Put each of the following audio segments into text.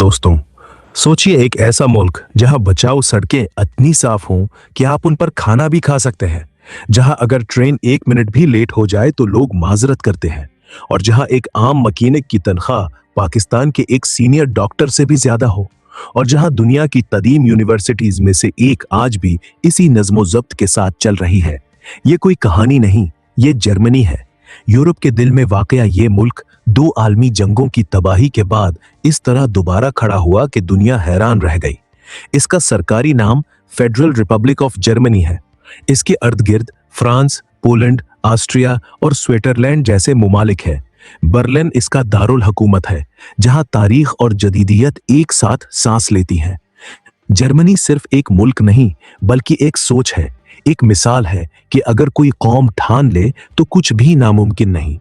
दोस्तों, सोचिए एक ऐसा मुल्क जहां बचाओ सड़कें इतनी साफ हों कि आप उन पर खाना भी खा सकते हैं, जहां अगर ट्रेन 1 मिनट भी लेट हो जाए तो लोग माजरत करते हैं, और जहां एक आम मकीनिक की तनख्वाह पाकिस्तान के एक सीनियर डॉक्टर से भी ज्यादा हो, और जहां दुनिया की कदीम यूनिवर्सिटीज में से एक आज भी इसी नज्मो जब्त के साथ चल रही है। ये कोई कहानी नहीं, ये जर्मनी है। यूरोप के दिल में वाकया ये मुल्क 2 आलमी जंगों की तबाही के बाद इस तरह दोबारा खड़ा हुआ कि दुनिया हैरान रह गई। इसका सरकारी नाम फेडरल रिपब्लिक ऑफ जर्मनी है। इसके अर्द गिर्द फ्रांस, पोलैंड, ऑस्ट्रिया और स्विट्जरलैंड जैसे मुमालिक है। बर्लिन इसका दारुल हुकूमत है, जहां तारीख और जदीदियत एक साथ सांस लेती हैं। जर्मनी सिर्फ एक मुल्क नहीं, बल्कि एक सोच है, एक मिसाल है कि अगर कोई कौम ठान ले तो कुछ भी नामुमकिन नहीं।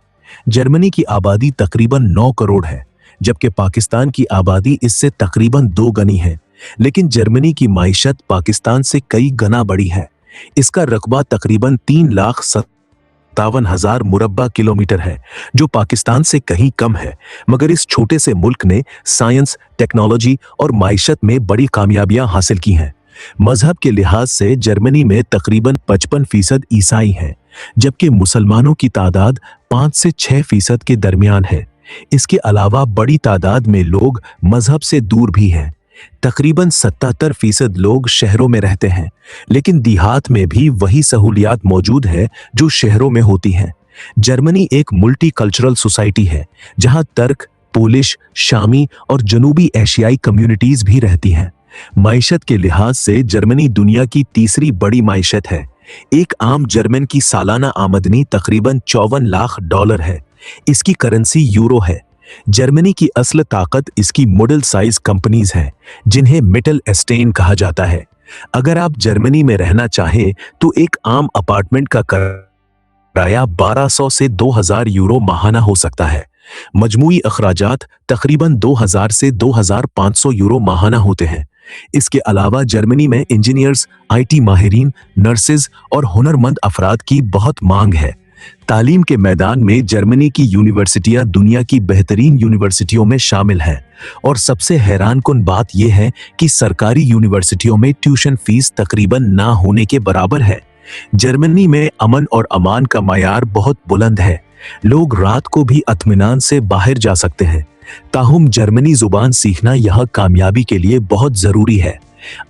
जर्मनी की आबादी तकरीबन 9 करोड़ है, जबकि पाकिस्तान की आबादी इससे तकरीबन 2 गुनी है। लेकिन जर्मनी की माइशत पाकिस्तान से कई गुना बड़ी है। इसका रकबा तकरीबन 3,57,000 मुरब्बा किलोमीटर है, जो पाकिस्तान से कहीं कम है। मगर इस छोटे से मुल्क ने साइंस, टेक्नोलॉजी और माइशत में बड़ी कामयाबियां हासिल की हैं। मजहब के लिहाज से जर्मनी में तकरीबन 55% ईसाई हैं, जबकि मुसलमानों की तादाद 5 से 6% के दरमियान है। इसके अलावा बड़ी तादाद में लोग मजहब से दूर भी हैं। तकरीबन 77% लोग शहरों में रहते हैं, लेकिन देहात में भी वही सहूलियात मौजूद है जो शहरों में होती हैं। जर्मनी एक मल्टी कल्चरल सोसाइटी है, जहां तर्क, पोलिश, शामी और जनूबी एशियाई कम्युनिटीज भी रहती हैं। माइशत के लिहाज से जर्मनी दुनिया की तीसरी बड़ी माइशत है। एक आम जर्मन की सालाना आमदनी तकरीबन $54 लाख है। इसकी करेंसी यूरो है। जर्मनी की असल ताकत इसकी मिडिल साइज कंपनीज हैं, जिन्हें मिटल एस्टेन कहा जाता है। अगर आप जर्मनी में रहना चाहें तो एक आम अपार्टमेंट का किराया 1200 से 2000 यूरो माहाना हो सकता है। मजमूई अखराजात तकरीबन 2000 से 2500 यूरो माहाना होते हैं। इसके अलावा जर्मनी में इंजीनियर्स, IT माहिरीन, नर्सेज और हुनरमंद अफराद की बहुत मांग है। तालीम के मैदान में जर्मनी की यूनिवर्सिटियां दुनिया की बेहतरीन यूनिवर्सिटियों में शामिल हैं, और सबसे हैरानकुन बात यह है कि सरकारी यूनिवर्सिटियों में ट्यूशन फीस तकरीबन ना होने के बराबर है। जर्मनी में अमन और अमान का मयार बहुत बुलंद है। लोग रात को भी इत्मीनान से बाहर जा सकते हैं। ताहुम जर्मनी जुबान सीखना यह कामयाबी के लिए बहुत जरूरी है।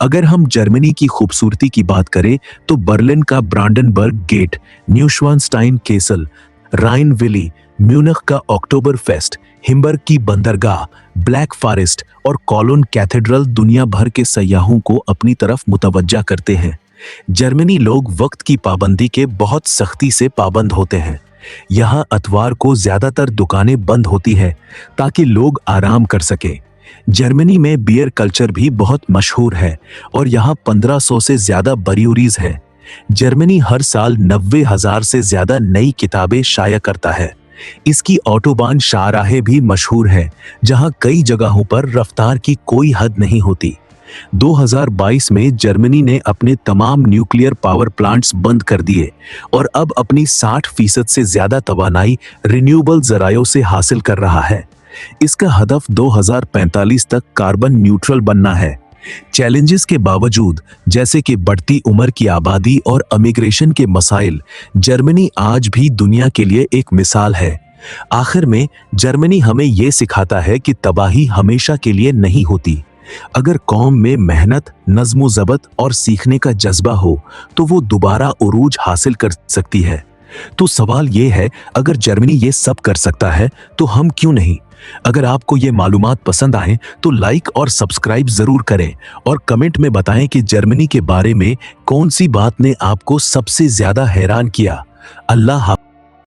अगर हम जर्मनी की खूबसूरती की बात करें तो बर्लिन का ब्रांडनबर्ग गेट, न्यूश्वानस्टाइन केसल, राइन वैली, म्यूनिख का अक्टूबर फेस्ट, हिम्बर्ग की बंदरगाह, ब्लैक फॉरेस्ट और कोलोन कैथेड्रल दुनिया भर के सयाहों को अपनी तरफ मुतवज्जा करते हैं। जर्मनी लोग वक्त की पाबंदी के बहुत सख्ती से पाबंद होते हैं। यहाँ अतवार को ज्यादातर दुकानें बंद होती है ताकि लोग आराम कर सके। जर्मनी में बियर कल्चर भी बहुत मशहूर है, और यहाँ 1500 से ज्यादा ब्रूअरीज हैं। जर्मनी हर साल 90,000 से ज्यादा नई किताबें शाया करता है। इसकी ऑटोबान शाहराहें भी मशहूर है, जहाँ कई जगहों पर रफ्तार की कोई हद नहीं होती। 2022 में जर्मनी ने अपने तमाम न्यूक्लियर पावर प्लांट्स बंद कर दिए, और अब अपनी 60% से ज्यादा तवानाई रिन्यूएबल जरायों से हासिल कर रहा है। इसका हदफ 2045 तक कार्बन न्यूट्रल बनना है। चैलेंजेस के बावजूद, जैसे कि बढ़ती उम्र की आबादी और इमिग्रेशन के मसाइल, जर्मनी आज भी दुनिया के लिए एक मिसाल है। आखिर में जर्मनी हमें यह सिखाता है कि तबाही हमेशा के लिए नहीं होती। अगर कौम में मेहनत, नज़्म ज़ब्त और सीखने का जज्बा हो तो वो दोबारा उरूज हासिल कर सकती है। तो सवाल ये है, अगर जर्मनी ये सब कर सकता है तो हम क्यों नहीं? अगर आपको ये मालूमात पसंद आए तो लाइक और सब्सक्राइब जरूर करें, और कमेंट में बताएं कि जर्मनी के बारे में कौन सी बात ने आपको सबसे ज्यादा हैरान किया। अल्लाह हाफ़िज़।